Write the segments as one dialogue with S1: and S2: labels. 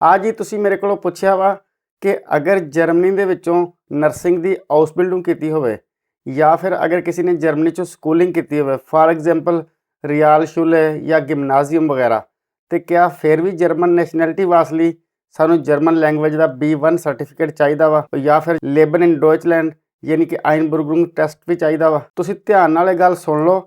S1: ਆ ਜੀ ਤੁਸੀਂ ਮੇਰੇ ਕੋਲੋਂ ਪੁੱਛਿਆ ਵਾ ਕਿ ਅਗਰ ਜਰਮਨੀ ਦੇ ਵਿੱਚੋਂ ਨਰਸਿੰਗ ਦੀ ਆਊਸਬਿਲਡਿੰਗ ਕੀਤੀ ਹੋਵੇ ਜਾਂ ਫਿਰ ਅਗਰ ਕਿਸੇ ਨੇ ਜਰਮਨੀ 'ਚੋਂ ਸਕੂਲਿੰਗ ਕੀਤੀ ਹੋਵੇ, ਫਾਰ ਐਗਜ਼ਾਮਪਲ ਰਿਆਲ ਸ਼ੂਲੇ ਜਾਂ ਗਿਮਨਾਜ਼ੀਅਮ ਵਗੈਰਾ, ਤੇ ਕਿਆ ਫਿਰ ਵੀ ਜਰਮਨ ਨੈਸ਼ਨੈਲਿਟੀ ਵਾਸਤੇ ਲਈ ਸਾਨੂੰ ਜਰਮਨ ਲੈਂਗੁਏਜ ਦਾ B1 ਸਰਟੀਫਿਕੇਟ ਚਾਹੀਦਾ ਵਾ ਜਾਂ ਫਿਰ ਲੇਬਨ ਇਨ ਡੋਇਚਲੈਂਡ ਯਾਨੀ ਕਿ ਆਈਨਬੁਰਗਰੁੰਗ ਟੈਸਟ ਵੀ ਚਾਹੀਦਾ ਵਾ। ਤੁਸੀਂ ਧਿਆਨ ਨਾਲ ਇਹ ਗੱਲ ਸੁਣ ਲਓ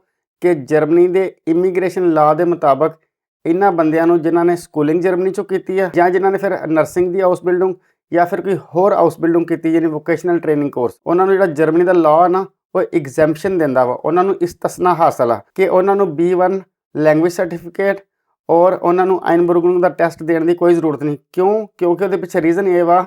S1: ਕਿ ਜਰਮਨੀ ਦੇ ਇਮੀਗ੍ਰੇਸ਼ਨ ਲਾਅ ਦੇ ਮੁਤਾਬਕ ਇਹਨਾਂ ਬੰਦਿਆਂ ਨੂੰ ਜਿਨ੍ਹਾਂ ਨੇ ਸਕੂਲਿੰਗ ਜਰਮਨੀ 'ਚੋਂ ਕੀਤੀ ਆ ਜਾਂ ਜਿਨ੍ਹਾਂ ਨੇ ਫਿਰ ਨਰਸਿੰਗ ਦੀ ਹਾਊਸ ਬਿਲਡਿੰਗ ਜਾਂ ਫਿਰ ਕੋਈ ਹੋਰ ਹਾਊਸ ਬਿਲਡਿੰਗ ਕੀਤੀ ਯਾਨੀ ਵੋਕੇਸ਼ਨਲ ਟ੍ਰੇਨਿੰਗ ਕੋਰਸ, ਉਹਨਾਂ ਨੂੰ ਜਿਹੜਾ ਜਰਮਨੀ ਦਾ ਲਾਅ ਨਾ ਉਹ ਐਗਜ਼ੈਂਪਸ਼ਨ ਦਿੰਦਾ ਵਾ। ਉਹਨਾਂ ਨੂੰ ਇਸਤਸਨਾ ਹਾਸਲ ਆ ਕਿ ਉਹਨਾਂ ਨੂੰ B1 ਲੈਂਗੁਏਜ ਸਰਟੀਫਿਕੇਟ ਔਰ ਉਹਨਾਂ ਨੂੰ ਆਈਨਬੁਰਗਰੁੰਗ ਦਾ ਟੈਸਟ ਦੇਣ ਦੀ ਕੋਈ ਜ਼ਰੂਰਤ ਨਹੀਂ। ਕਿਉਂਕਿ ਉਹਦੇ ਪਿੱਛੇ ਰੀਜ਼ਨ ਇਹ ਵਾ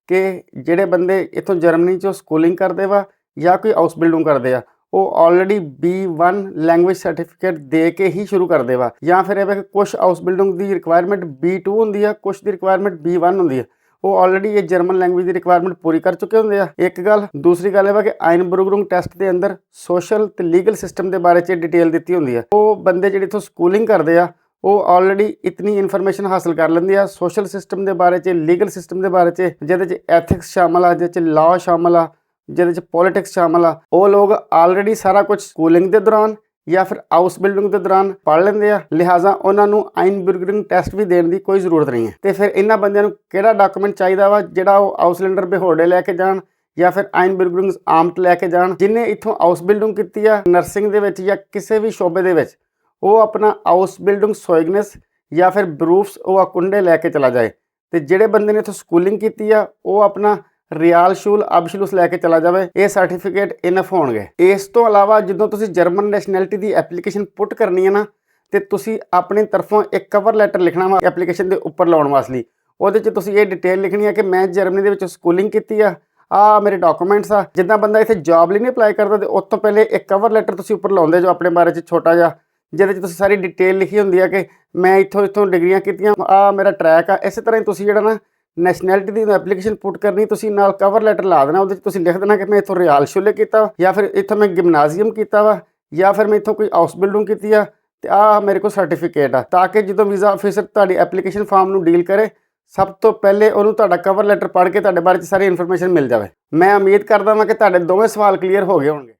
S1: ਕਿ ਜਿਹੜੇ ਬੰਦੇ ਇੱਥੋਂ ਜਰਮਨੀ 'ਚੋਂ ਸਕੂਲਿੰਗ ਕਰਦੇ ਵਾ ਜਾਂ ਕੋਈ ਹਾਊਸ ਬਿਲਡਿੰਗ ਕਰਦੇ ਆ ਉਹ ਆਲਰੇਡੀ B1 ਲੈਂਗੁਏਜ ਸਰਟੀਫਿਕੇਟ ਦੇ ਕੇ ਹੀ ਸ਼ੁਰੂ ਕਰਦੇ ਵਾ। ਜਾਂ ਫਿਰ ਇਹ ਵਾ ਕਿ ਕੁਛ ਹਾਊਸ ਬਿਲਡਿੰਗ ਦੀ ਰਿਕੁਆਇਰਮੈਂਟ B2 ਹੁੰਦੀ ਆ, ਕੁਛ ਦੀ ਰਿਕੁਆਇਰਮੈਂਟ B1 ਹੁੰਦੀ ਆ। ਉਹ ਆਲਰੇਡੀ ਇਹ ਜਰਮਨ ਲੈਂਗੁਏਜ ਦੀ ਰਿਕੁਆਇਰਮੈਂਟ ਪੂਰੀ ਕਰ ਚੁੱਕੇ ਹੁੰਦੇ ਆ। ਇੱਕ ਗੱਲ। ਦੂਸਰੀ ਗੱਲ ਇਹ ਵਾ ਕਿ ਆਈਨਬੁਰਗਰੁੰਗ ਟੈਸਟ ਦੇ ਅੰਦਰ ਸੋਸ਼ਲ ਤੇ ਲੀਗਲ ਸਿਸਟਮ ਦੇ ਬਾਰੇ 'ਚ ਡਿਟੇਲ ਦਿੱਤੀ ਹੁੰਦੀ ਆ। ਉਹ ਬੰਦੇ ਜਿਹੜੇ ਇੱਥੋਂ ਸਕੂਲਿੰਗ ਕਰਦੇ ਆ ਉਹ ਆਲਰੇਡੀ ਇਤਨੀ ਇਨਫੋਰਮੇਸ਼ਨ ਹਾਸਲ ਕਰ ਲੈਂਦੇ ਆ ਸੋਸ਼ਲ ਸਿਸਟਮ ਦੇ ਬਾਰੇ 'ਚ, ਲੀਗਲ ਸਿਸਟਮ ਦੇ ਬਾਰੇ 'ਚ, ਜਿਹਦੇ 'ਚ ਐਥਿਕਸ ਸ਼ਾਮਲ ਆ, ਜਿਹਦੇ 'ਚ ਲਾਅ ਸ਼ਾਮਲ ਆ, ਜਿਹਦੇ 'ਚ ਪੋਲੀਟਿਕਸ ਸ਼ਾਮਲ ਆ। ਉਹ ਲੋਕ ਆਲਰੇਡੀ ਸਾਰਾ ਕੁਝ ਸਕੂਲਿੰਗ ਦੇ ਦੌਰਾਨ ਜਾਂ ਫਿਰ ਹਾਊਸ ਬਿਲਡਿੰਗ ਦੇ ਦੌਰਾਨ ਪੜ੍ਹ ਲੈਂਦੇ ਆ, ਲਿਹਾਜ਼ਾ ਉਹਨਾਂ ਨੂੰ ਆਈਨਬੁਰਗਰਿੰਗ ਟੈਸਟ ਵੀ ਦੇਣ ਦੀ ਕੋਈ ਜ਼ਰੂਰਤ ਨਹੀਂ ਹੈ। ਤੇ ਫਿਰ ਇਹਨਾਂ ਬੰਦਿਆਂ ਨੂੰ ਕਿਹੜਾ ਡਾਕੂਮੈਂਟ ਚਾਹੀਦਾ ਵਾ ਜਿਹੜਾ ਉਹ ਆਊਸਲੈਂਡਰ ਬਿਹੋਰਡੇ ਲੈ ਕੇ ਜਾਣ ਜਾਂ ਫਿਰ ਆਈਨਬੁਰਗਰਿੰਗ ਆਮਟ ਲੈ ਕੇ ਜਾਣ। ਜਿਹਨੇ ਇੱਥੋਂ ਹਾਊਸ ਬਿਲਡਿੰਗ ਕੀਤੀ ਆ ਨਰਸਿੰਗ ਦੇ ਵਿੱਚ ਜਾਂ ਕਿਸੇ ਵੀ ਸ਼ੋਬੇ ਦੇ ਵਿੱਚ, ਉਹ ਆਪਣਾ ਹਾਊਸ ਬਿਲਡਿੰਗ ਸੋਇਗਨਸ ਜਾਂ ਫਿਰ ਬਰੂਫਸ ਉਹ ਕੁੰਡੇ ਲੈ ਕੇ ਚਲਾ ਜਾਏ। ਤੇ ਜਿਹੜੇ ਬੰਦੇ ਨੇ ਇੱਥੋਂ ਸਕੂਲਿੰਗ ਕੀਤੀ ਆ ਉਹ ਆਪਣਾ ਰਿਆਲ ਸ਼ੂਲ ਅਬਸ਼ਲੂਸ ਲੈ ਕੇ ਚਲਾ ਜਾਵੇ। ਇਹ ਸਰਟੀਫਿਕੇਟ ਇਨਫ ਹੋਣਗੇ। ਇਸ ਤੋਂ ਇਲਾਵਾ ਜਦੋਂ ਤੁਸੀਂ ਜਰਮਨ ਨੈਸ਼ਨੈਲਿਟੀ ਦੀ ਐਪਲੀਕੇਸ਼ਨ ਪੁੱਟ ਕਰਨੀ ਹੈ ਨਾ, ਤੇ ਤੁਸੀਂ ਆਪਣੀ ਤਰਫੋਂ ਇੱਕ ਕਵਰ ਲੈਟਰ ਲਿਖਣਾ ਵਾ ਐਪਲੀਕੇਸ਼ਨ ਦੇ ਉੱਪਰ ਲਾਉਣ ਵਾਸਤੇ। ਉਹਦੇ 'ਚ ਤੁਸੀਂ ਇਹ ਡਿਟੇਲ ਲਿਖਣੀ ਹੈ ਕਿ ਮੈਂ ਜਰਮਨੀ ਦੇ ਵਿੱਚ ਸਕੂਲਿੰਗ ਕੀਤੀ ਆ ਮੇਰੇ ਡਾਕੂਮੈਂਟਸ ਆ। ਜਿੱਦਾਂ ਬੰਦਾ ਇੱਥੇ ਜੌਬ ਲਈ ਨਹੀਂ ਅਪਲਾਈ ਕਰਦਾ ਤੇ ਉਸ ਤੋਂ ਪਹਿਲੇ ਇੱਕ ਕਵਰ ਲੈਟਰ ਤੁਸੀਂ ਉੱਪਰ ਲਾਉਂਦੇ ਜੋ ਆਪਣੇ ਬਾਰੇ 'ਚ ਛੋਟਾ ਜਿਹਾ, ਜਿਹਦੇ 'ਚ ਤੁਸੀਂ ਸਾਰੀ ਡਿਟੇਲ ਲਿਖੀ ਹੁੰਦੀ ਆ ਕਿ ਮੈਂ ਇੱਥੋਂ ਡਿਗਰੀਆਂ ਕੀਤੀਆਂ, ਆ ਮੇਰਾ ਟਰੈਕ ਆ। ਇਸੇ ਤਰ੍ਹਾਂ ਹੀ ਤੁਸੀਂ ਜਿਹੜਾ ਨਾ ਨੈਸ਼ਨੈਲਿਟੀ ਦੀ ਐਪਲੀਕੇਸ਼ਨ ਪੁੱਟ ਕਰਨੀ, ਤੁਸੀਂ ਨਾਲ ਕਵਰ ਲੈਟਰ ਲਾ ਦੇਣਾ। ਉਹਦੇ 'ਚ ਤੁਸੀਂ ਲਿਖ ਦੇਣਾ ਕਿ ਮੈਂ ਇੱਥੋਂ ਰਿਆਲ ਸ਼ੂਲੇ ਕੀਤਾ ਜਾਂ ਫਿਰ ਇੱਥੋਂ ਮੈਂ ਗਿਮਨਾਜ਼ੀਅਮ ਕੀਤਾ ਵਾ ਜਾਂ ਫਿਰ ਮੈਂ ਇੱਥੋਂ ਕੋਈ ਹਾਊਸ ਬਿਲਡਿੰਗ ਕੀਤੀ ਆ ਤੇ ਆ ਮੇਰੇ ਕੋਲ ਸਰਟੀਫਿਕੇਟ ਆ, ਤਾਂ ਕਿ ਜਦੋਂ ਵੀਜ਼ਾ ਆਫਿਸਰ ਤੁਹਾਡੀ ਐਪਲੀਕੇਸ਼ਨ ਫਾਰਮ ਨੂੰ ਡੀਲ ਕਰੇ ਸਭ ਤੋਂ ਪਹਿਲੇ ਉਹਨੂੰ ਤੁਹਾਡਾ ਕਵਰ ਲੈਟਰ ਪੜ੍ਹ ਕੇ ਤੁਹਾਡੇ ਬਾਰੇ 'ਚ ਸਾਰੀ ਇਨਫੋਰਮੇਸ਼ਨ ਮਿਲ ਜਾਵੇ। ਮੈਂ ਉਮੀਦ ਕਰਦਾ ਹਾਂ ਕਿ ਤੁਹਾਡੇ ਦੋਵੇਂ ਸਵਾਲ ਕਲੀਅਰ ਹੋ ਗਏ ਹੋਣਗੇ।